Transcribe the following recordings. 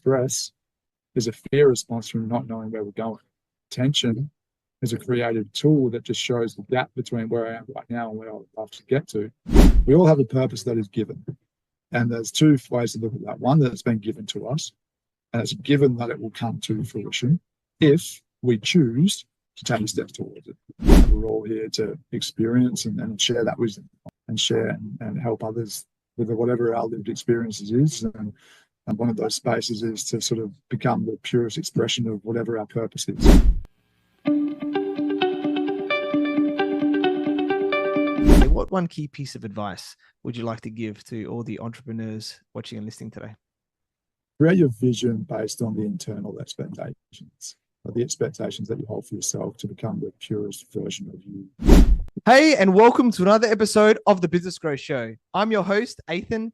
stress is a fear response from not knowing where we're going. Tension is a creative tool that just shows the gap between where I am right now and where I would love to get to. We all have a purpose that is given. And there's two ways to look at that. One, that it's been given to us, and it's given that it will come to fruition if we choose to take steps towards it. We're all here to experience and share that wisdom and share and help others with whatever our lived experiences is. And one of those spaces is to sort of become the purest expression of whatever our purpose is. What one key piece of advice would you like to give to all the entrepreneurs watching and listening today? Create your vision based on the internal expectations, or the expectations that you hold for yourself to become the purest version of you. Hey, and welcome to another episode of the Business Growth Show. I'm your host, Deighton,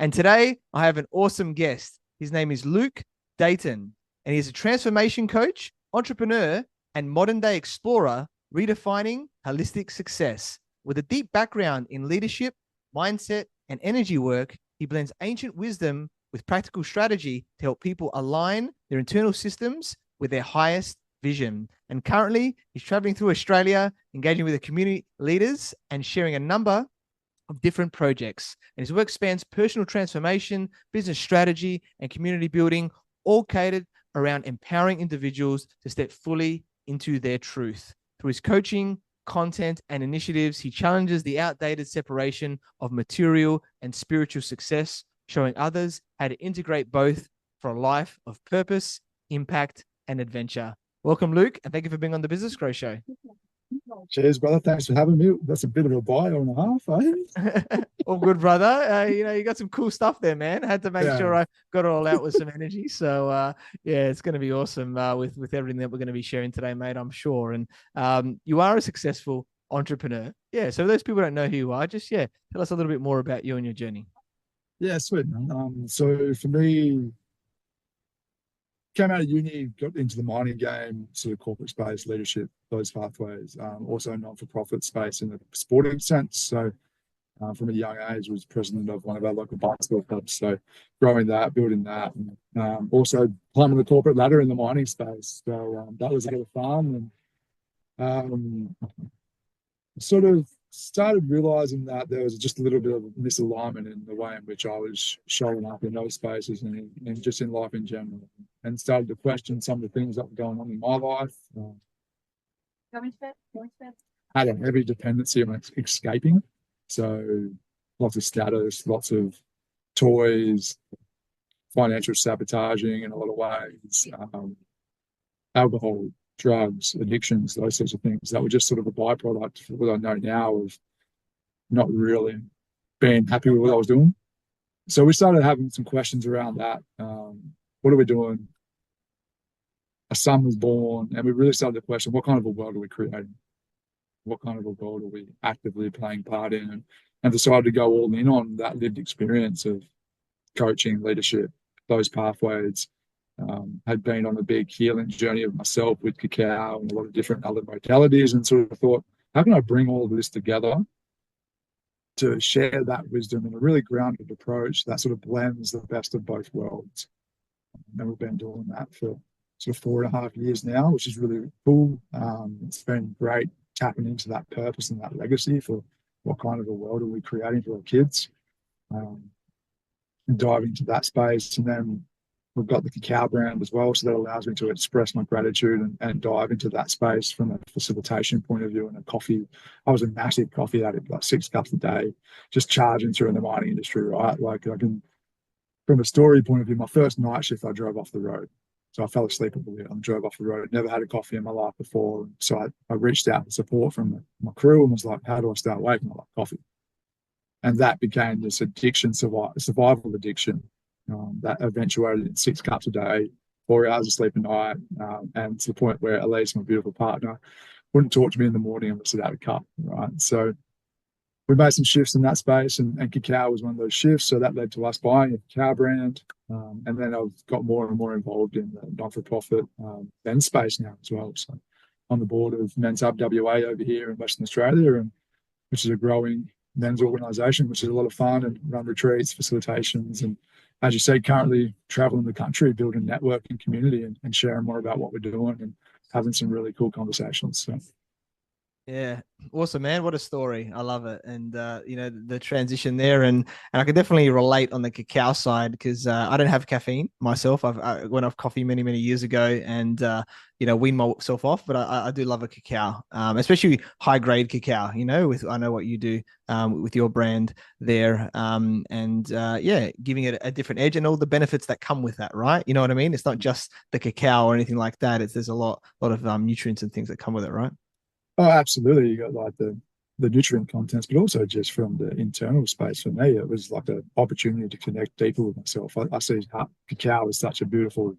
and today I have an awesome guest. His name is Luke Dayton, and he's a transformation coach, entrepreneur, and modern-day explorer redefining holistic success. With a deep background in leadership, mindset, and energy work, he blends ancient wisdom with practical strategy to help people align their internal systems with their highest vision. And currently, he's traveling through Australia, engaging with the community leaders and sharing a number of different projects. And his work spans personal transformation, business strategy, and community building, all catered around empowering individuals to step fully into their truth. Through his coaching, content, and initiatives, he challenges the outdated separation of material and spiritual success, showing others how to integrate both for a life of purpose, impact, and adventure. Welcome, Luke, and thank you for being on the Business Growth Show. Cheers, brother. Thanks for having me. That's a bit of a bio and a half, eh? All good, brother. You got some cool stuff there, man. I had to make sure I got it all out with some energy. So, it's going to be awesome with everything that we're going to be sharing today, mate, I'm sure. And you are a successful entrepreneur. Yeah, so those people don't know who you are, just, tell us a little bit more about you and your journey. Yeah, sweet, man. So for me, came out of uni, got into the mining game, sort of corporate space, leadership, those pathways. Also non-for-profit space in the sporting sense. So from a young age, was president of one of our local basketball clubs. So growing that, building that, and also climbing the corporate ladder in the mining space. So that was a bit of fun. And sort of started realizing that there was just a little bit of misalignment in the way in which I was showing up in those spaces and just in life in general, and started to question some of the things that were going on in my life. Had a heavy dependency on escaping. So lots of status, lots of toys, financial sabotaging in a lot of ways, alcohol, drugs, addictions, those sorts of things that were just sort of a byproduct of what I know now of not really being happy with what I was doing. So we started having some questions around that. What are we doing? A son was born, and we really started to question, what kind of a world are we creating? What kind of a world are we actively playing part in? And decided to go all in on that lived experience of coaching, leadership, those pathways. Had been on a big healing journey of myself with cacao and a lot of different other modalities, and sort of thought, how can I bring all of this together to share that wisdom in a really grounded approach that sort of blends the best of both worlds? And we've been doing that for sort of 4.5 years now, which is really cool. It's been great tapping into that purpose and that legacy for what kind of a world are we creating for our kids, and diving into that space. And then we've got the cacao brand as well, so that allows me to express my gratitude and dive into that space from a facilitation point of view. And a coffee, I was a massive coffee addict, like 6 cups a day, just charging through in the mining industry, right? Like I can, from a story point of view, my first night shift, I drove off the road. So I fell asleep at the wheel and drove off the road. Never had a coffee in my life before. So I reached out for support from my crew and was like, how do I start waking up coffee? And that became this addiction, survival addiction. That eventuated in 6 cups a day, 4 hours of sleep a night, and to the point where Elise, my beautiful partner, wouldn't talk to me in the morning unless I'd had a cup, right? So we made some shifts in that space, and cacao was one of those shifts. So that led to us buying a cacao brand. And then I've got more and more involved in the non-for-profit men's space now as well. So on the board of Men's Hub WA over here in Western Australia, and which is a growing men's organisation, which is a lot of fun, and run retreats, facilitations, and as you say, currently traveling the country, building networking community and sharing more about what we're doing and having some really cool conversations. So. Yeah, awesome, man. What a story. I love it. And the transition there, and I can definitely relate on the cacao side because I don't have caffeine myself. I went off coffee many, many years ago and weaned myself off, but I do love a cacao, especially high grade cacao, with I know what you do with your brand there. Giving it a different edge and all the benefits that come with that, right? You know what I mean? It's not just the cacao or anything like that. There's a lot of nutrients and things that come with it, right? Oh, absolutely. You got like the nutrient contents, but also just from the internal space. For me, it was like an opportunity to connect deeper with myself. I see cacao as such a beautiful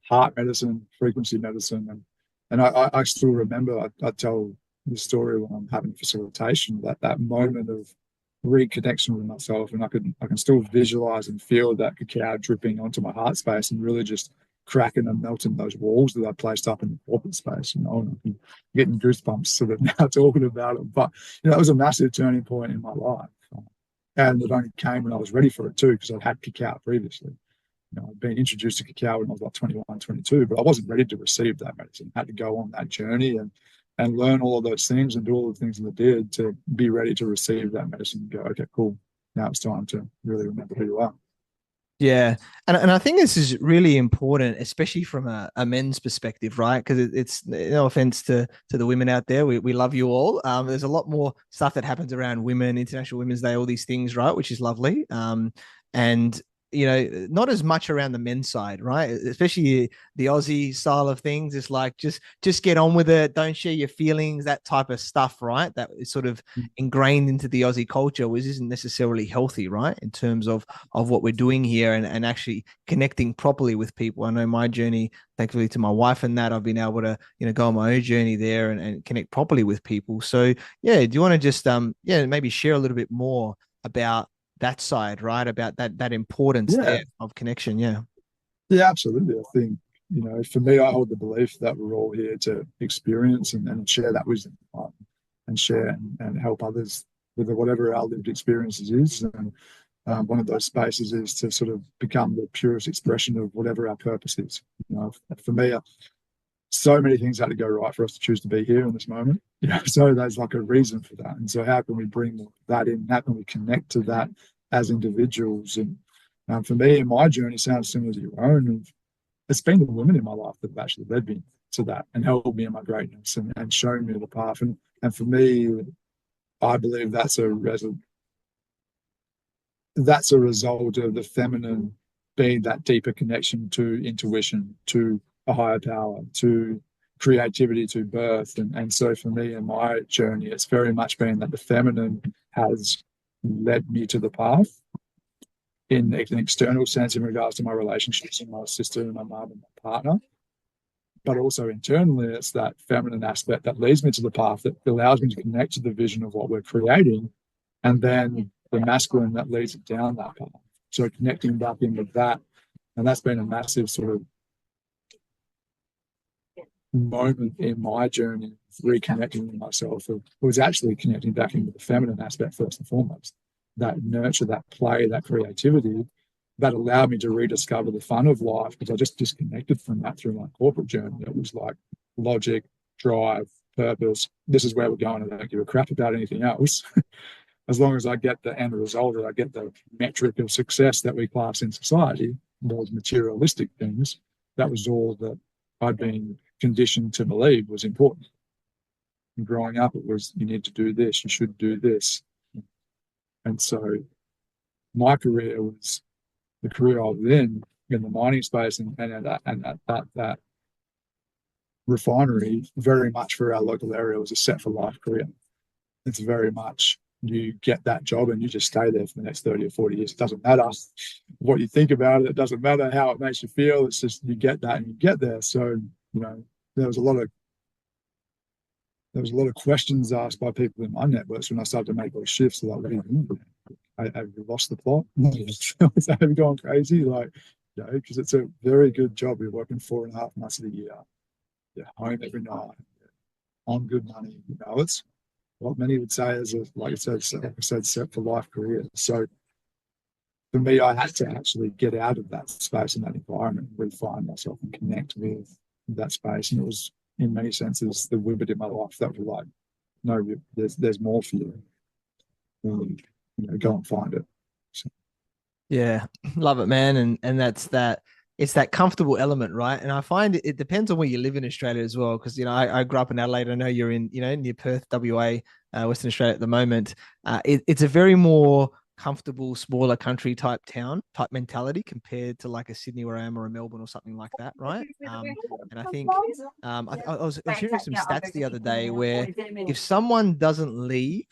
heart medicine, frequency medicine, and I still remember. I tell the story when I'm having facilitation, that moment of reconnection with myself, and I can still visualize and feel that cacao dripping onto my heart space and really just cracking and melting those walls that I placed up in the corporate space, and I'm getting goosebumps sort of now talking about it. But that was a massive turning point in my life, and it only came when I was ready for it too, because I'd had cacao previously. I'd been introduced to cacao when I was like 21, 22, but I wasn't ready to receive that medicine. I had to go on that journey and learn all of those things and do all the things that I did to be ready to receive that medicine and go, okay, cool. Now it's time to really remember who you are. Yeah. And I think this is really important, especially from a men's perspective, right? Because it's no offense to the women out there. We love you all. There's a lot more stuff that happens around women, International Women's Day, all these things, right? Which is lovely. And not as much around the men's side, right? Especially the Aussie style of things. It's like just get on with it, don't share your feelings, that type of stuff, right? That is sort of ingrained into the Aussie culture, which isn't necessarily healthy, right? In terms of what we're doing here and actually connecting properly with people. I know my journey, thankfully to my wife and that, I've been able to, go on my own journey there and connect properly with people. So yeah, do you want to just maybe share a little bit more about that side, right? About that importance Yeah, there of connection. Yeah. yeah, absolutely. I think, for me, I hold the belief that we're all here to experience and share that wisdom, and share and help others with whatever our lived experiences is. And one of those spaces is to sort of become the purest expression of whatever our purpose is. For me, so many things had to go right for us to choose to be here in this moment. So there's like a reason for that. And so how can we bring that in? How can we connect to that as individuals? And for me, in my journey, sounds similar to your own. And it's been the women in my life that have actually led me to that and helped me in my greatness and shown me the path. And for me, I believe that's a result of the feminine being that deeper connection to intuition, to a higher power, to creativity, to birth. And so for me in my journey, it's very much been that the feminine has led me to the path in an external sense in regards to my relationships with my sister and my mum and my partner. But also internally, it's that feminine aspect that leads me to the path that allows me to connect to the vision of what we're creating, and then the masculine that leads it down that path. So connecting back in with that, and that's been a massive sort of moment in my journey, reconnecting with myself. It was actually connecting back into the feminine aspect first and foremost, that nurture, that play, that creativity, that allowed me to rediscover the fun of life, because I just disconnected from that through my corporate journey. It was like logic, drive, purpose. This is where we're going. I don't give a crap about anything else. As long as I get the end result, or I get the metric of success that we class in society, those materialistic things, that was all that I'd been conditioned to believe was important. And growing up, it was, you need to do this, you should do this. And so my career was the career I was in the mining space, and that refinery, very much for our local area, was a set for life career. It's very much, you get that job and you just stay there for the next 30 or 40 years. It doesn't matter what you think about it. It doesn't matter how it makes you feel. It's just, you get that and you get there. So, there was a lot of questions asked by people in my networks when I started to make those shifts. Like, what are you doing? Have you lost the plot? Have you gone crazy? Like, because it's a very good job. You're working 4.5 months of the year. You're home every night, on good money. It's what many would say is, like I said, set for life career. So for me, I had to actually get out of that space and that environment, refine myself and connect with that space. And it was, in many senses, the Wibbit in my life that was like, no, there's more for you. Go and find it. So. Yeah, love it, man. And that's that. It's that comfortable element, right? And I find it depends on where you live in Australia as well. Because I grew up in Adelaide. I know you're in near Perth, WA, Western Australia at the moment. It's a very more comfortable, smaller country type mentality compared to like a Sydney where I am or a Melbourne or something like that, right? And I think I was hearing some stats the other day where if someone doesn't leave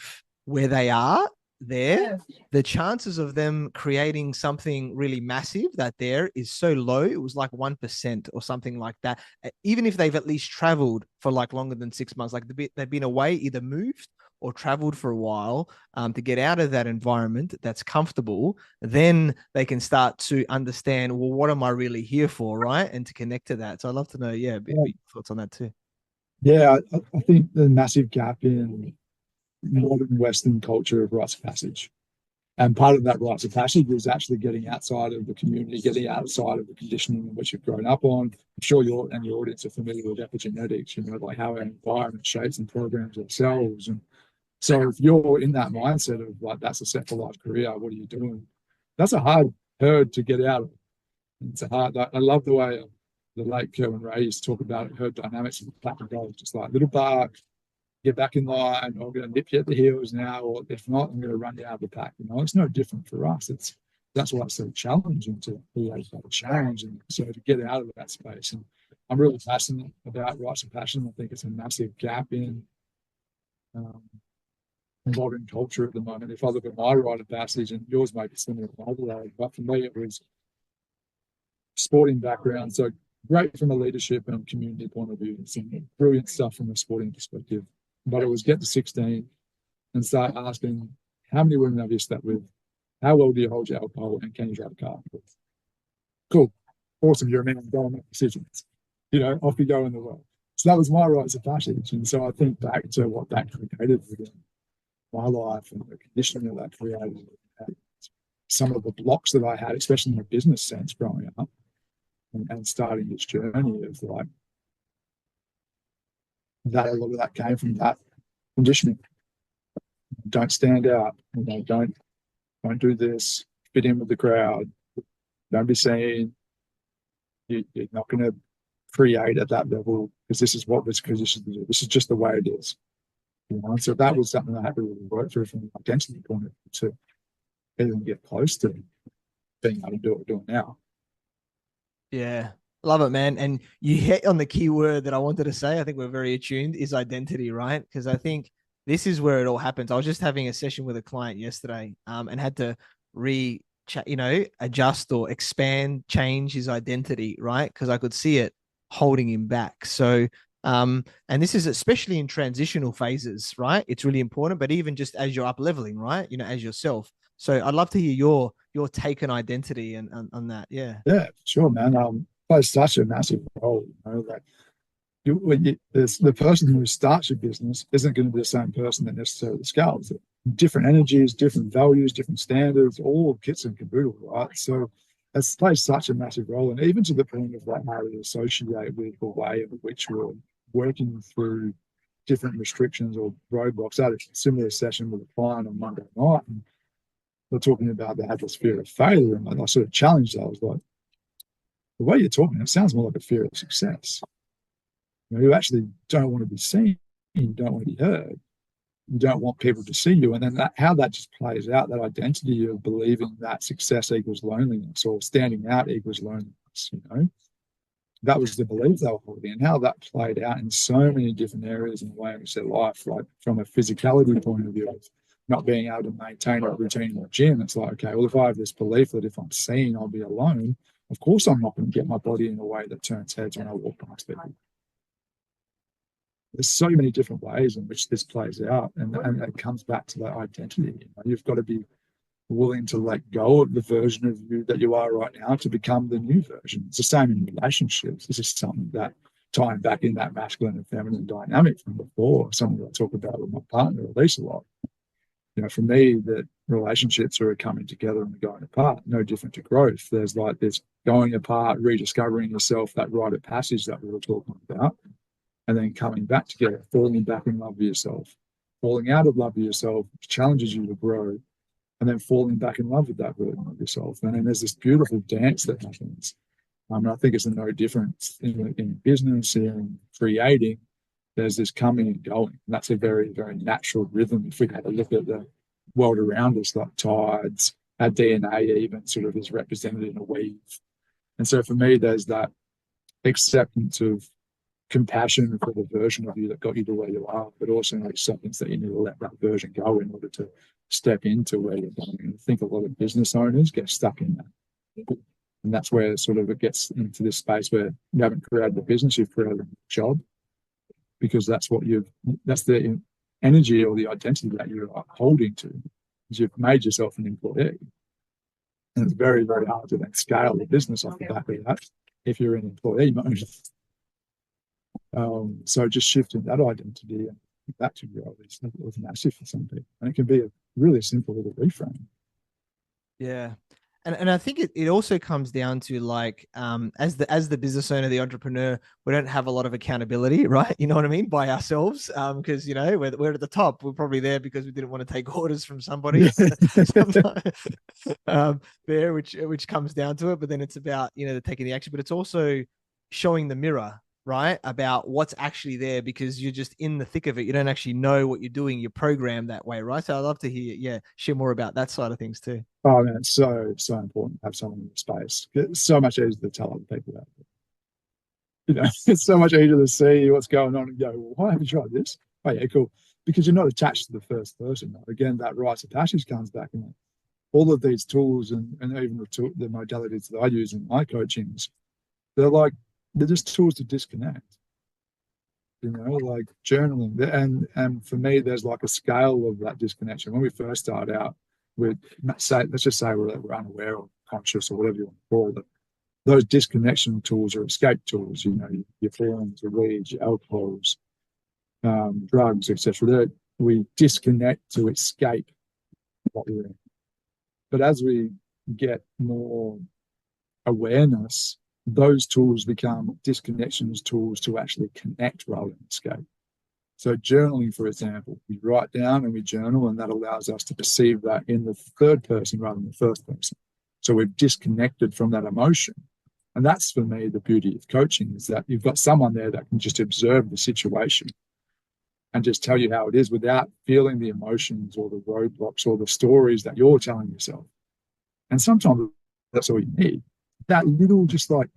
where they are, the chances of them creating something really massive that there is so low. It was like 1% or something like that. Even if they've at least traveled for like longer than 6 months, like they've been away, either moved or traveled for a while, to get out of that environment that's comfortable, then they can start to understand, well, what am I really here for, right? And to connect to that. So I'd love to know, a bit your thoughts on that too. Yeah, I think the massive gap in modern Western culture of rites of passage. And part of that rites of passage is actually getting outside of the community, getting outside of the conditioning in which you've grown up on. I'm sure you and your audience are familiar with epigenetics, like how our environment shapes and programs ourselves. And so if you're in that mindset of like, that's a set for life career, what are you doing? That's a hard herd to get out of. It's a hard, I love the way the late Kerwin Ray used to talk about herd dynamics of black and gold, just like little bark, get back in line, I'm going to nip you at the heels now, or if not, I'm going to run you out of the pack. It's no different for us. That's why it's so challenging to be able to change, and so to get out of that space. And I'm really passionate about rites of passion. I think it's a massive gap in modern culture at the moment. If I look at my rite of passage, and yours may be similar to Adelaide, but for me it was sporting background, so great from a leadership and community point of view. Some brilliant stuff from a sporting perspective. But it was get to 16 and start asking, how many women have you slept with? How well do you hold your alcohol? And can you drive a car? Cool. Awesome. You're a man. Go and make decisions. Off you go in the world. So that was my rites of passage. And so I think back to what that created within my life and the conditioning that that created. Some of the blocks that I had, especially in a business sense growing up and starting this journey of like, that a lot of that came from that conditioning. Don't stand out, don't do this, fit in with the crowd, don't be seen. You're not going to create at that level because this is what was conditioned to do. This is just the way it is. And so that was something I had to really work through from an identity point of view to even get close to being able to do what we're doing now. Yeah. Love it, man. And you hit on the key word that I wanted to say. I think we're very attuned is identity, right? Because I think this is where it all happens. I was just having a session with a client yesterday, and had to adjust or expand, change his identity, right? Because I could see it holding him back. So, and this is especially in transitional phases, right? It's really important, but even just as you're up leveling, right? As yourself. So I'd love to hear your take on identity and on that. Yeah. Yeah, sure, man. Plays such a massive role. Like the person who starts your business isn't going to be the same person that necessarily scales it. Different energies, different values, different standards, all kits and caboodle, right? So it plays such a massive role, and even to the point of like how we associate with the way in which we're working through different restrictions or roadblocks. I had a similar session with a client on Monday night, and we're talking about they had this fear of failure, and I sort of challenged that. I was like, the way you're talking, it sounds more like a fear of success. You actually don't want to be seen, you don't want to be heard, you don't want people to see you. And then how that just plays out, that identity of believing that success equals loneliness or standing out equals loneliness, that was the belief they were holding, and how that played out in so many different areas in the way in which their life, like from a physicality point of view, of not being able to maintain a routine in the gym. It's like, okay, well, if I have this belief that if I'm seen, I'll be alone, of course I'm not going to get my body in a way that turns heads when I walk past people. There's so many different ways in which this plays out, and it comes back to that identity. You've got to be willing to let go of the version of you that you are right now to become the new version. It's the same in relationships. This is something that tying back in that masculine and feminine dynamic from before, something that I talk about with my partner, Elise, a lot. For me, that relationships are coming together and going apart, no different to growth. There's like this going apart, rediscovering yourself, that rite of passage that we were talking about, and then coming back together, falling back in love with yourself, falling out of love with yourself, which challenges you to grow, and then falling back in love with that version of yourself. And then there's this beautiful dance that happens. And I think it's no different in business, in creating. There's this coming and going. And that's a very, very natural rhythm. If we had a look at the world around us, like tides, our DNA even sort of is represented in a weave. And so for me, there's that acceptance of compassion for the version of you that got you to where you are, but also an acceptance that you need to let that version go in order to step into where you're going. And I think a lot of business owners get stuck in that. And that's where sort of it gets into this space where you haven't created a business, you've created a job, because that's the energy or the identity that you're holding to, is you've made yourself an employee. And it's very, very hard to then scale the business off the back of that if you're an employee mode. So just shifting that identity and that to grow is massive for some people. And it can be a really simple little reframe. Yeah. And I think it also comes down to like, as the business owner, the entrepreneur, we don't have a lot of accountability, right? You know what I mean? By ourselves, because, you know, we're at the top. We're probably there because we didn't want to take orders from somebody there, which comes down to it. But then it's about, you know, taking the action, but it's also showing the mirror, right? About what's actually there, because you're just in the thick of it. You don't actually know what you're doing. You're programmed that way, right? So I'd love to share more about that side of things too. Oh man, it's so important to have someone in the space. It's so much easier to tell other people that. You know, it's so much easier to see what's going on and go, well, why haven't you tried this? Oh yeah, cool. Because you're not attached to the first person. Again, that rites of passage comes back, and all of these tools and even the modalities that I use in my coachings, they're just tools to disconnect. You know, like journaling. And for me, there's like a scale of that disconnection. When we first start out, let's just say we're unaware or conscious or whatever you want to call it. Those disconnection tools are escape tools. You know, your phones, your weeds, your alcohols, drugs, etc. We disconnect to escape what we're in. But as we get more awareness, those tools become disconnections tools to actually connect rather than escape. So journaling, for example, we write down and we journal, and that allows us to perceive that in the third person rather than the first person. So we've disconnected from that emotion. And that's, for me, the beauty of coaching, is that you've got someone there that can just observe the situation and just tell you how it is without feeling the emotions or the roadblocks or the stories that you're telling yourself. And sometimes that's all you need. That little just like,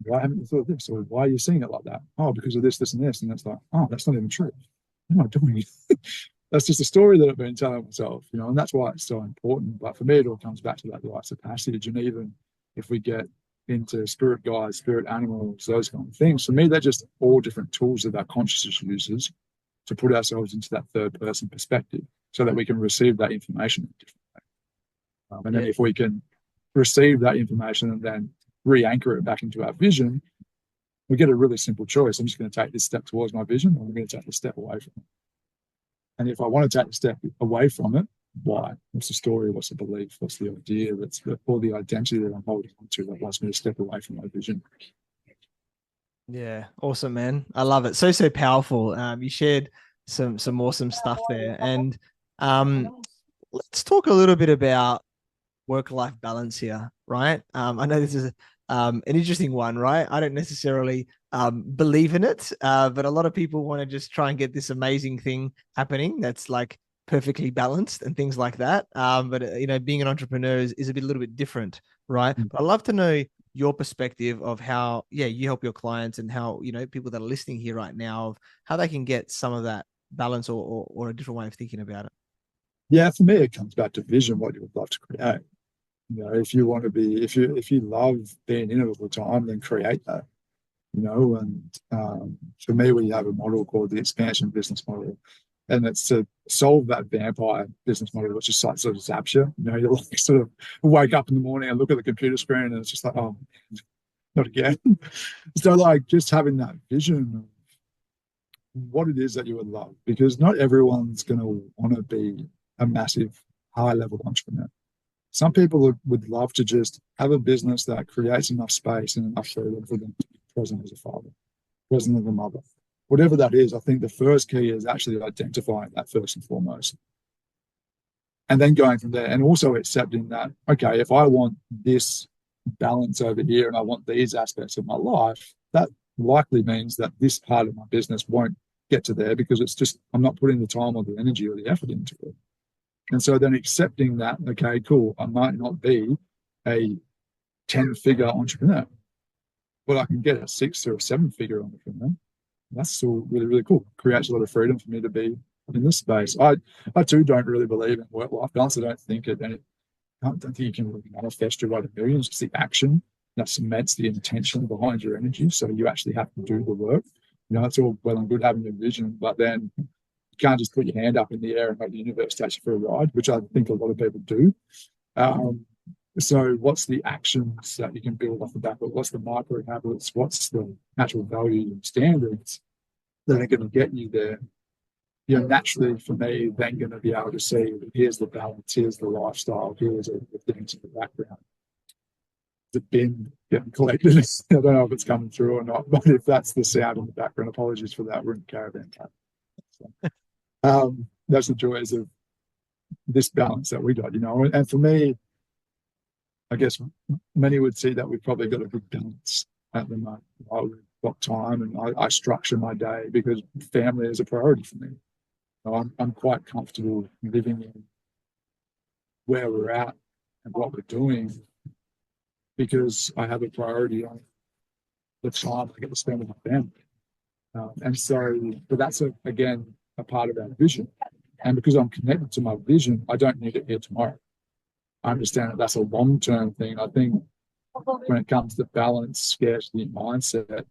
why haven't you thought of this? Or why are you seeing it like that? Oh, because of this, this, and this. And it's like, oh, that's not even true. I'm not doing it. That's just a story that I've been telling myself, you know, and that's why it's so important. But for me, it all comes back to that rites of passage. And even if we get into spirit guides, spirit animals, those kind of things, for me, they're just all different tools that our consciousness uses to put ourselves into that third person perspective so that we can receive that information in a different way. And then if we can receive that information and then re-anchor it back into our vision, we get a really simple choice. I'm just going to take this step towards my vision, or I'm going to take this step away from it. And if I want to take the step away from it, why? What's the story? What's the belief? What's the idea? Or the identity that I'm holding on to that wants me to step away from my vision. Yeah, awesome, man. I love it. So powerful. You shared some awesome stuff there. And let's talk a little bit about work-life balance here, right? I know this is an interesting one, right? I don't necessarily believe in it, but a lot of people want to just try and get this amazing thing happening that's like perfectly balanced and things like that. But you know, being an entrepreneur is a little bit different, right? But I'd love to know your perspective of how, you help your clients, and how, you know, people that are listening here right now, of how they can get some of that balance or a different way of thinking about it. Yeah, for me, it comes back to vision, what you would love to create. You know, if you want to be, if you love being in it all the time, then create that. You know, and for me, we have a model called the expansion business model, and it's to solve that vampire business model, which is like sort of zaps you. You know, you like sort of wake up in the morning and look at the computer screen, and it's just like, oh, not again. So like just having that vision of what it is that you would love, because not everyone's going to want to be a massive high-level entrepreneur. Some people would love to just have a business that creates enough space and enough freedom for them to be present as a father, present as a mother. Whatever that is, I think the first key is actually identifying that first and foremost. And then going from there, and also accepting that, okay, if I want this balance over here and I want these aspects of my life, that likely means that this part of my business won't get to there because it's just, I'm not putting the time or the energy or the effort into it. And so then accepting that, okay, cool, I might not be a 10-figure entrepreneur, but I can get a 6 or a 7-figure entrepreneur. That's still really, really cool. Creates a lot of freedom for me to be in this space. I too don't really believe in work-life balance. I don't think it, and I don't think you can really manifest your right millions. It's the action that cements the intention behind your energy. So you actually have to do the work. You know, it's all well and good having a vision, but then you can't just put your hand up in the air and make the universe take you for a ride, which I think a lot of people do. So what's the actions that you can build off the back of? What's the micro habits? What's the natural values and standards that are going to get you there? You know, naturally for me, then going to be able to see, here's the balance, here's the lifestyle, here's the things in the background. The bin getting collected. I don't know if it's coming through or not, but if that's the sound in the background, apologies for that. We're in caravan camp. So, that's the joys of this balance that we got, you know. And for me, I guess many would see that we've probably got a good balance at the moment. We've got time, and I structure my day because family is a priority for me. So I'm quite comfortable living in where we're at and what we're doing because I have a priority on the time I get to spend with my family. And so, but that's, again, a part of our vision. And because I'm connected to my vision, I don't need it here tomorrow. I understand that that's a long-term thing. I think when it comes to balance, scarcity, mindset,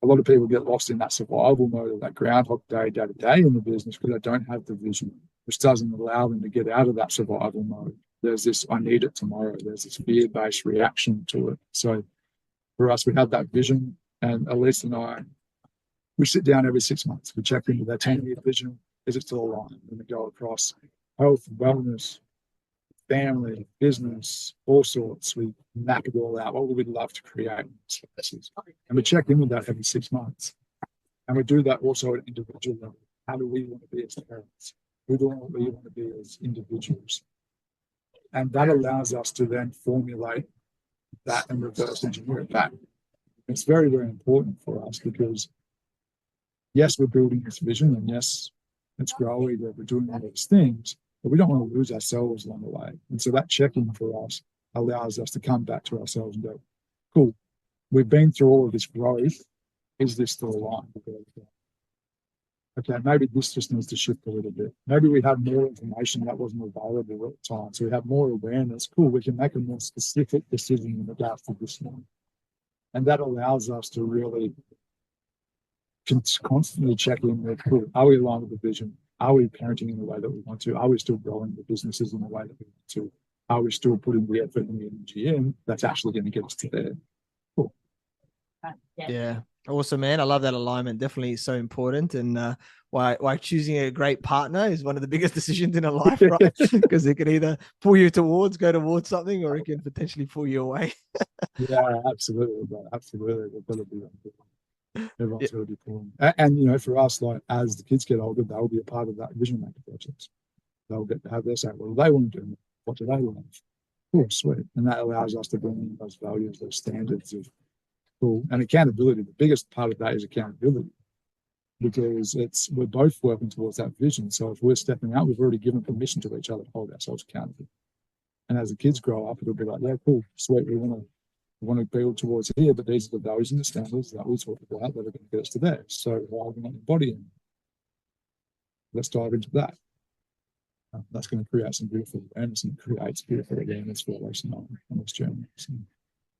a lot of people get lost in that survival mode of that groundhog day, day to day in the business because they don't have the vision, which doesn't allow them to get out of that survival mode. There's this, I need it tomorrow. There's this fear-based reaction to it. So for us, we have that vision, and Elise and I, we sit down every 6 months. We check into that 10-year vision. Is it still aligned? And we go across health, wellness, family, business, all sorts. We map it all out. What would we love to create? And we check in with that every 6 months. And we do that also at individual level. How do we want to be as parents? Who do we want to be as individuals? And that allows us to then formulate that and reverse engineer it back. It's very, very important for us because, yes, we're building this vision, and yes, it's growing, we're doing all these things, but we don't want to lose ourselves along the way. And so that check-in for us allows us to come back to ourselves and go, cool, we've been through all of this growth. Is this still aligned? Okay, maybe this just needs to shift a little bit. Maybe we have more information that wasn't available at the time. So we have more awareness. Cool, we can make a more specific decision in regards to this one. And that allows us to really constantly check in with, cool, are we aligned with the vision? Are we parenting in the way that we want to? Are we still growing the businesses in the way that we want to? Are we still putting the effort and the energy in that's actually going to get us to there? Cool. Yeah. Awesome, man. I love that alignment. Definitely so important. And why choosing a great partner is one of the biggest decisions in a life, right? Because it can either pull you towards, go towards something, or it can potentially pull you away. Yeah, absolutely. But absolutely. They've got to be everyone's got to be pulling. And, you know, for us, like, as the kids get older, they'll be a part of that vision maker process. They'll get to have their say, what do they want to do? What do they want? Cool, sweet. And that allows us to bring in those values, those standards of cool. And accountability, the biggest part of that is accountability, because we're both working towards that vision. So if we're stepping out, we've already given permission to each other to hold ourselves accountable. And as the kids grow up, it'll be like, yeah, cool, sweet, we want to build towards here, but these are the values and the standards that we talk about that are going to get us to there. So why are we not embodying? Let's dive into that. That's going to create some beautiful awareness, and creates beautiful awareness for us on this journey. So.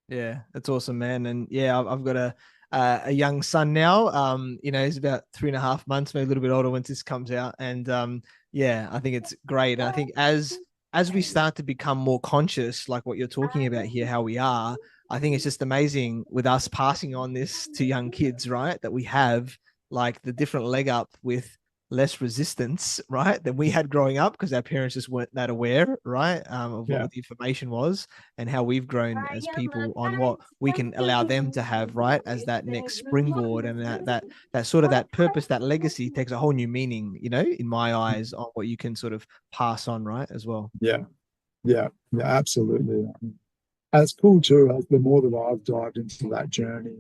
Yeah, that's awesome, man. And yeah, I've got a young son now. You know, he's about 3.5 months, maybe a little bit older when this comes out. And yeah, I think it's great. And I think as we start to become more conscious, like what you're talking about here, how we are, I think it's just amazing with us passing on this to young kids, right? That we have like the different leg up with less resistance, right, than we had growing up because our parents just weren't that aware, right, of Yeah. what the information was and how we've grown as people on what we can allow them to have, right, as that next springboard, and that sort of that purpose, that legacy takes a whole new meaning, in my eyes, on what you can sort of pass on, right, as well. Yeah. Yeah. Yeah. Absolutely. And it's cool too. The more that I've dived into that journey,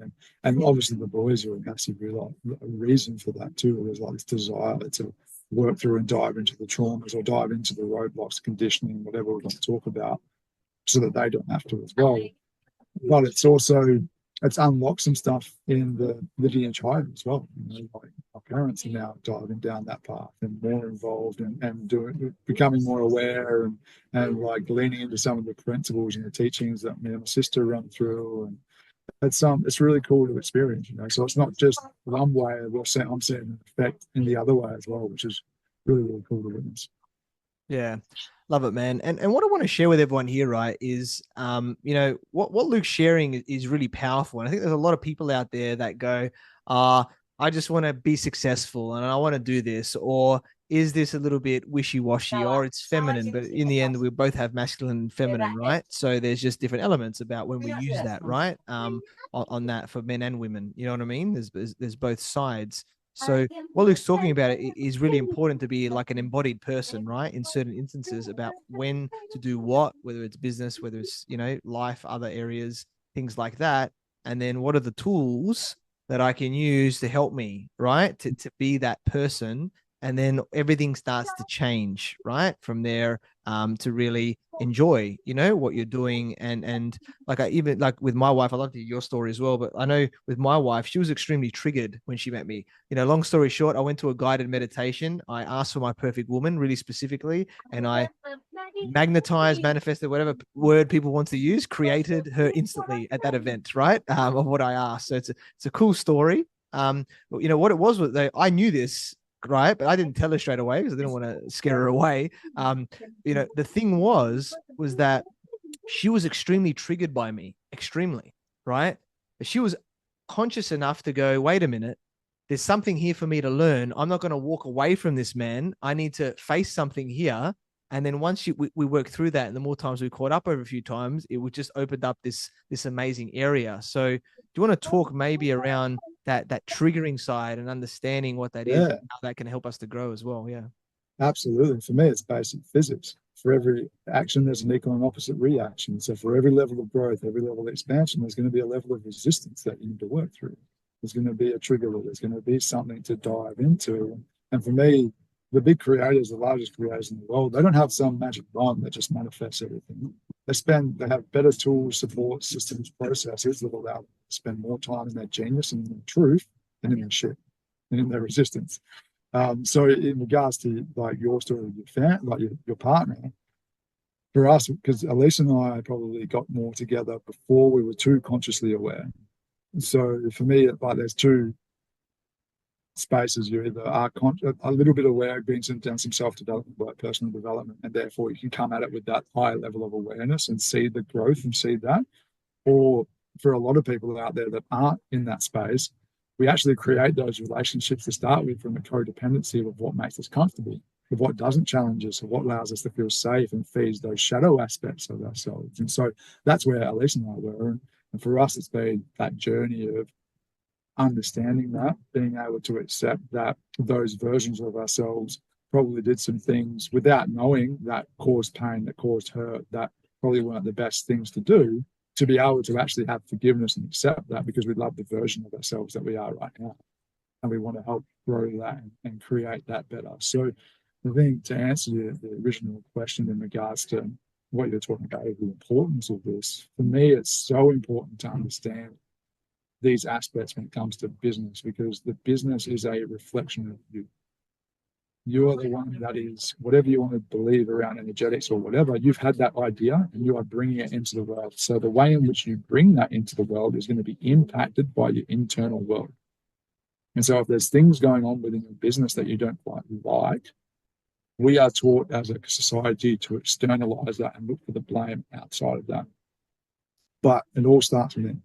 and obviously the boys are a massive reason for that too. There's like this desire to work through and dive into the traumas or dive into the roadblocks, conditioning, whatever we're going to talk about, so that they don't have to as well. But it's unlocked some stuff in the lineage higher as well. Like our parents are now diving down that path and more involved and becoming more aware and like leaning into some of the principles and the teachings that me and my sister run through. And it's really cool to experience, So it's not just one way. I'm seeing an effect in the other way as well, which is really, really cool to witness. Yeah. Love it, man. And what I want to share with everyone here, right, is what Luke's sharing is really powerful. And I think there's a lot of people out there that go, I just want to be successful and I want to do this, or is this a little bit wishy-washy, or it's feminine, but in the end we both have masculine and feminine, right? So there's just different elements about when we use that, right? On that for men and women. You know what I mean? There's both sides. So what Luke's talking about is really important to be like an embodied person, right? In certain instances about when to do what, whether it's business, whether it's, life, other areas, things like that. And then what are the tools that I can use to help me, right? To be that person. And then everything starts to change, right? From there, to really enjoy, what you're doing. And like even like with my wife, I love to hear your story as well. But I know with my wife, she was extremely triggered when she met me. Long story short, I went to a guided meditation. I asked for my perfect woman really specifically, and I magnetized, manifested, whatever word people want to use, created her instantly at that event, right? Of what I asked. So it's a cool story. What it was I knew this, right, but I didn't tell her straight away because I didn't want to scare her away. The thing was that she was extremely triggered by me, extremely, right? But she was conscious enough to go, wait a minute, there's something here for me to learn. I'm not going to walk away from this man. I need to face something here. And then once we worked through that, and the more times we caught up over a few times, it would just opened up this amazing area. So do you want to talk maybe around that triggering side and understanding what that is, and how that can help us to grow as well? Yeah. Absolutely. For me, it's basic physics. For every action, there's an equal and opposite reaction. So for every level of growth, every level of expansion, there's going to be a level of resistance that you need to work through. There's going to be a trigger. There's going to be something to dive into. And for me, the big creators, the largest creators in the world, they don't have some magic wand that just manifests everything. They have better tools, support systems, processes that allow them to spend more time in their genius and in their truth than in their shit and in their resistance. So in regards to like your story with your fan, like your partner, for us, because Elise and I probably got more together before we were too consciously aware. So for me, like there's two spaces. You either are a little bit aware, being done some self-development work, personal development, and therefore you can come at it with that higher level of awareness and see the growth and see that. Or for a lot of people out there that aren't in that space, we actually create those relationships to start with from a codependency of what makes us comfortable, of what doesn't challenge us, of what allows us to feel safe and feeds those shadow aspects of ourselves. And so that's where Elise and I were. And for us, it's been that journey of understanding that, being able to accept that those versions of ourselves probably did some things without knowing that caused pain, that caused hurt, that probably weren't the best things to do, to be able to actually have forgiveness and accept that because we love the version of ourselves that we are right now. And we want to help grow that and create that better. So I think to answer the original question in regards to what you're talking about, the importance of this, for me, it's so important to understand these aspects when it comes to business, because the business is a reflection of you. You are the one that is, whatever you want to believe around energetics or whatever, you've had that idea and you are bringing it into the world. So the way in which you bring that into the world is going to be impacted by your internal world. And so if there's things going on within your business that you don't quite like, we are taught as a society to externalize that and look for the blame outside of that. But it all starts within.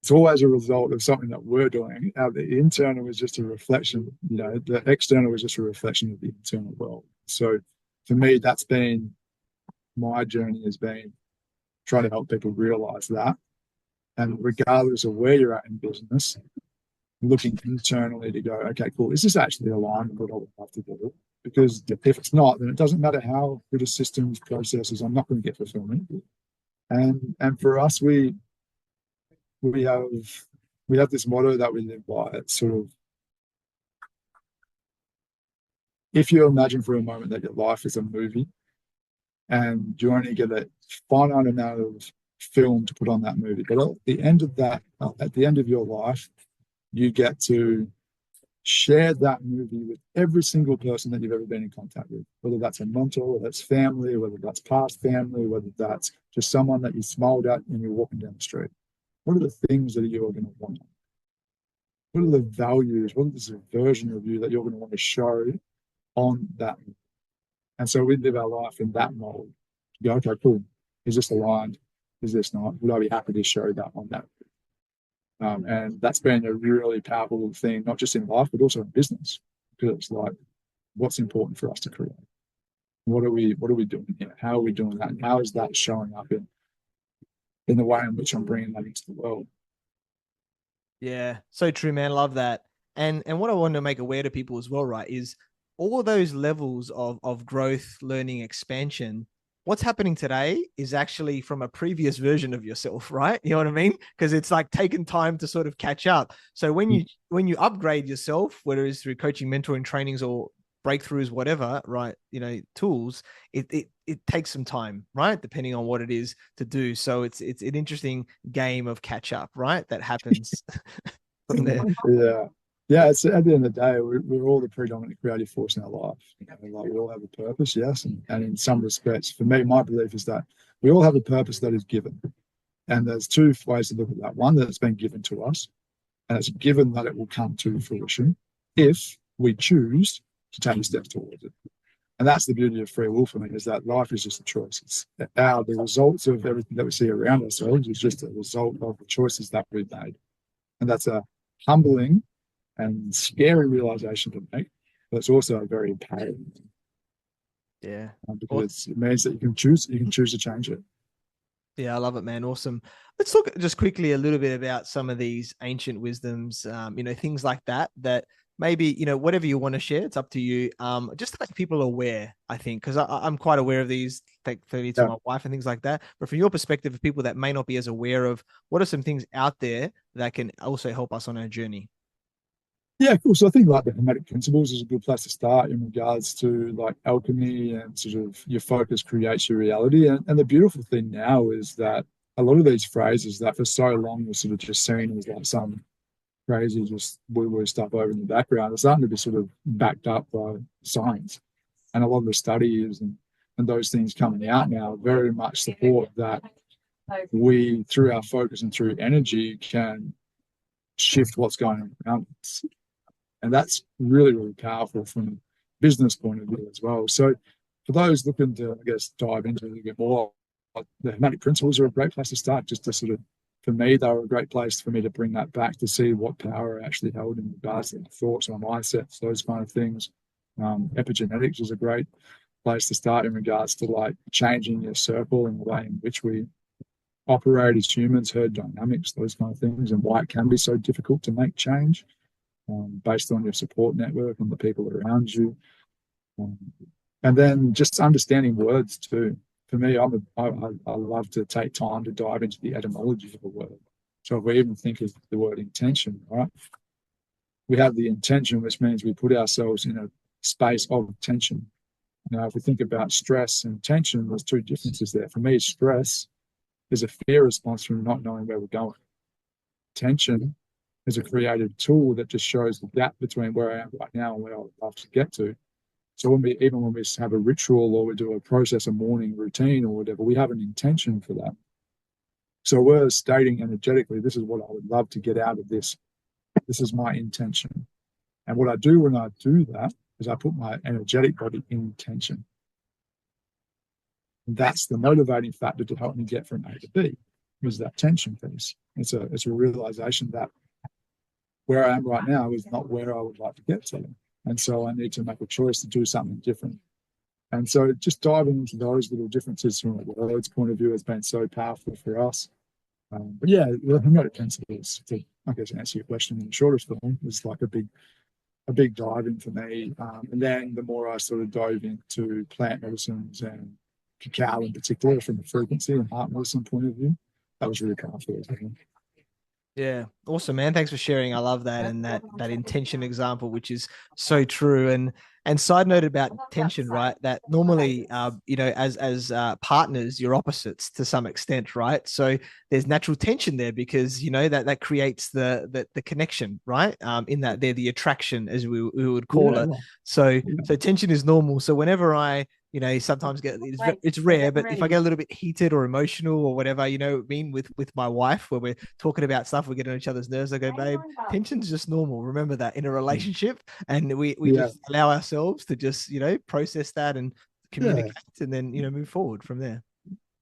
it's always a result of something that we're doing. The internal is just a reflection, the external is just a reflection of the internal world. So for me, that's been my journey, has been trying to help people realize that. And regardless of where you're at in business, looking internally to go, okay, cool, is this actually aligned with what I would love to do? Because if it's not, then it doesn't matter how good a systems, processes, I'm not going to get fulfillment. And for us, we have this motto that we live by. It's sort of, if you imagine for a moment that your life is a movie and you only get a finite amount of film to put on that movie, but at the end of your life, you get to share that movie with every single person that you've ever been in contact with, whether that's a mentor, whether that's family, whether that's past family, whether that's just someone that you smiled at when you're walking down the street. What are the things that you are going to want? What are the values? What is the version of you that you're going to want to show on that? And so we live our life in that mold. You go, okay, cool. Is this aligned? Is this not? Would I be happy to show that on that? And that's been a really powerful thing, not just in life, but also in business. Because it's like, what's important for us to create? What are we doing here? How are we doing that? And how is that showing up in the way in which I'm bringing that into the world? Yeah, so true, man. Love that. And what I want to make aware to people as well, right, is all those levels of growth, learning, expansion. What's happening today is actually from a previous version of yourself, right? You know what I mean? Because it's like taking time to sort of catch up. So when you upgrade yourself, whether it's through coaching, mentoring, trainings, or breakthroughs, whatever, right? Tools, it takes some time, right? Depending on what it is to do. So it's an interesting game of catch up, right? That happens from there. Yeah, it's at the end of the day, we're all the predominant creative force in our life. Like we all have a purpose, yes, and in some respects, for me, my belief is that we all have a purpose that is given, and there's two ways to look at that. One, that it's been given to us, and it's given that it will come to fruition if we choose to take steps towards it. And that's the beauty of free will for me, is that life is just a choice. It's the results of everything that we see around ourselves is just a result of the choices that we've made, and that's a humbling and scary realization to make, but it's also a very empowering. Yeah, because it means that you can choose to change it. Yeah, I love it, man. Awesome. Let's talk just quickly a little bit about some of these ancient wisdoms, things like that maybe, whatever you want to share, it's up to you. Just to make people aware, I think, because I'm quite aware of these, take 30 to my wife and things like that. But from your perspective, of people that may not be as aware of, what are some things out there that can also help us on our journey? Yeah, cool. So I think like the Hermetic principles is a good place to start in regards to like alchemy and sort of your focus creates your reality. And the beautiful thing now is that a lot of these phrases that for so long were sort of just seen as like some crazy, just woo-woo stuff over in the background, are starting to be sort of backed up by science. And a lot of the studies and those things coming out now very much support that we, through our focus and through energy, can shift what's going on around us. And that's really, really powerful from a business point of view as well. So for those looking to, I guess, dive into it a little bit more, the Hermetic principles are a great place to start, just to sort of, for me, they were a great place for me to bring that back to see what power I actually held in regards to thoughts or mindsets, those kind of things. Epigenetics is a great place to start in regards to like changing your circle and the way in which we operate as humans, herd dynamics, those kind of things, and why it can be so difficult to make change. Based on your support network and the people around you. And then just understanding words too. For me, I love to take time to dive into the etymology of a word. So if we even think of the word intention, right? We have the intention, which means we put ourselves in a space of tension. Now, if we think about stress and tension, there's two differences there. For me, stress is a fear response from not knowing where we're going. Tension is a creative tool that just shows the gap between where I am right now and where I would love to get to. So when we have a ritual or we do a process, a morning routine or whatever, we have an intention for that. So we're stating energetically, this is what I would love to get out of this. This is my intention. And what I do when I do that is I put my energetic body in tension. And that's the motivating factor to help me get from A to B, is that tension piece. It's a realization that where I am right now is not where I would like to get to. And so I need to make a choice to do something different. And so just diving into those little differences from a world's point of view has been so powerful for us. But yeah, the hermetic principles, to, I guess, answer your question in the shortest form, was like a big dive in for me. And then the more I sort of dove into plant medicines and cacao in particular from a frequency and heart medicine point of view, that was really powerful as well. Yeah, awesome, man. Thanks for sharing. I love that, and that intention example, which is so true. And side note about tension, right? That normally, as partners, you're opposites to some extent, right? So there's natural tension there because that creates the connection, right? In that they're the attraction, as we would call it. So tension is normal. So whenever I sometimes it's rare, but if I get a little bit heated or emotional or whatever, with my wife, where we're talking about stuff, we get on each other's nerves. I go, babe, tension's just normal. Remember that in a relationship, and we just allow ourselves to just process that and communicate, and then move forward from there.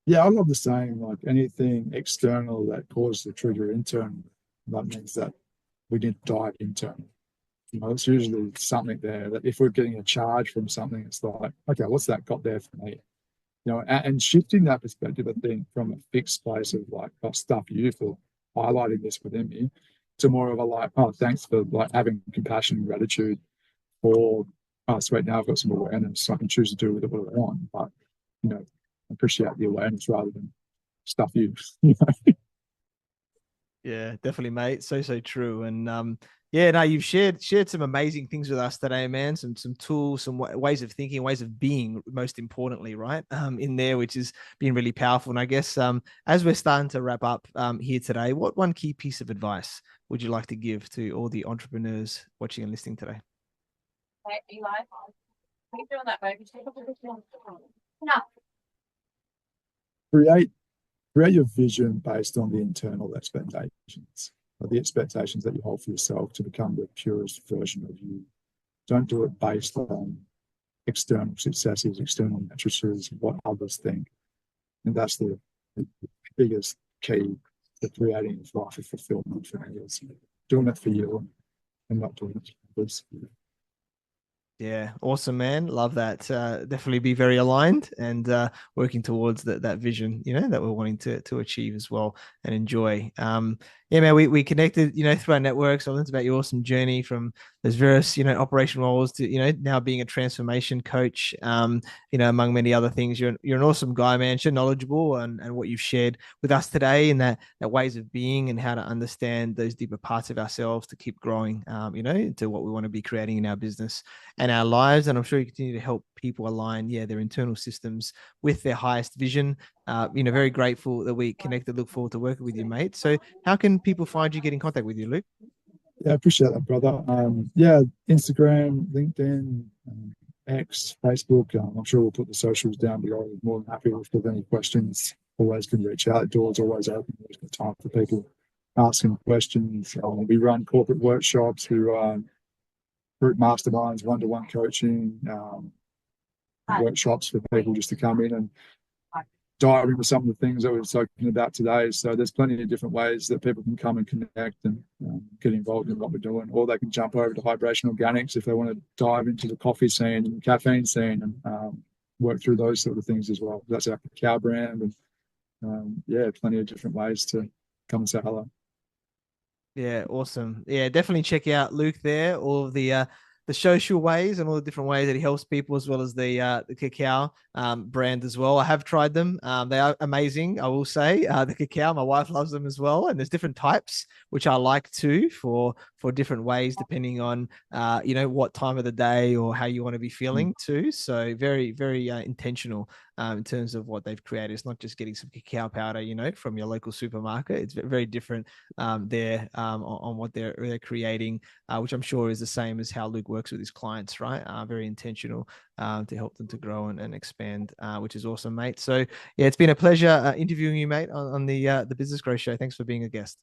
Yeah, I love the saying, like anything external that causes the trigger internal, that means that we need to dive internal. It's usually something there that if we're getting a charge from something, it's like, okay, what's that got there for me? And shifting that perspective, I think, from a fixed place of like, oh, stuff you for highlighting this within me, to more of a like, oh, thanks for like having compassion and gratitude for, oh, sweet, now I've got some awareness, so I can choose to do with it what I want. But, appreciate the awareness rather than stuff you. Yeah, definitely, mate. So true. And yeah, no, you've shared some amazing things with us today, man. Some tools, some ways of thinking, ways of being, most importantly, right? In there, which has been really powerful. And I guess as we're starting to wrap up here today, what one key piece of advice would you like to give to all the entrepreneurs watching and listening today? Create your vision based on the internal expectations, or the expectations that you hold for yourself to become the purest version of you. Don't do it based on external successes, external matrices, what others think. And that's the biggest key to creating a life of fulfillment for me, is doing it for you and not doing it for others. Yeah, awesome, man. Love that. Definitely be very aligned and working towards that vision, that we're wanting to achieve as well and enjoy. Yeah, man, we connected, through our networks. I learned about your awesome journey from those various, operation roles to, now being a transformation coach, among many other things. You're an awesome guy, man. You're knowledgeable and what you've shared with us today, and that ways of being and how to understand those deeper parts of ourselves to keep growing, to what we want to be creating in our business and our lives. And I'm sure you continue to help people align, their internal systems with their highest vision. Very grateful that we connected. Look forward to working with you, mate. So how can people find you, get in contact with you, Luke? Yeah, I appreciate that, brother. Yeah, Instagram, LinkedIn, X, Facebook. I'm sure we'll put the socials down below. More than happy if there's any questions. Always can reach out. The door's always open. There's got time for people asking questions. We run corporate workshops. We run group masterminds, one-to-one coaching, workshops for people just to come in and dive into some of the things that we're talking about today. So there's plenty of different ways that people can come and connect and get involved in what we're doing, or they can jump over to Hydration Organics if they want to dive into the coffee scene and caffeine scene and work through those sort of things as well. That's our cacao brand, and plenty of different ways to come and say hello. Yeah, awesome. Yeah, definitely check out Luke there. All of the social ways and all the different ways that he helps people, as well as the cacao brand as well. I have tried them. They are amazing, I will say. The cacao, my wife loves them as well. And there's different types, which I like too, for different ways, depending on what time of the day or how you want to be feeling too. So very, very intentional in terms of what they've created. It's not just getting some cacao powder, from your local supermarket. It's very different there on what they're creating, which I'm sure is the same as how Luke works with his clients, right? Very intentional to help them to grow and expand, which is awesome, mate. So yeah, it's been a pleasure interviewing you, mate, on the Business Growth Show. Thanks for being a guest.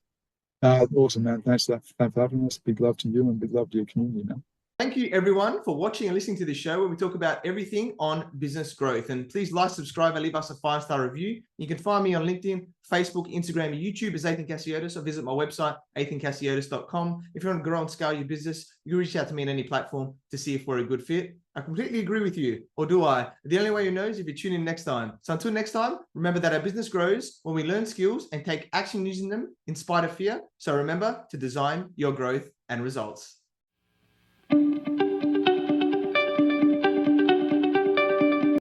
Awesome, man. Thanks for having us. Big love to you and big love to your community, man. Thank you, everyone, for watching and listening to this show where we talk about everything on business growth. And please like, subscribe, and leave us a 5-star review. You can find me on LinkedIn, Facebook, Instagram, and YouTube as Deighton Cassiotis, or visit my website, aithancassiotis.com. If you want to grow and scale your business, you can reach out to me on any platform to see if we're a good fit. I completely agree with you, or do I? The only way you know is if you tune in next time. So until next time, remember that our business grows when we learn skills and take action using them in spite of fear. So remember to design your growth and results.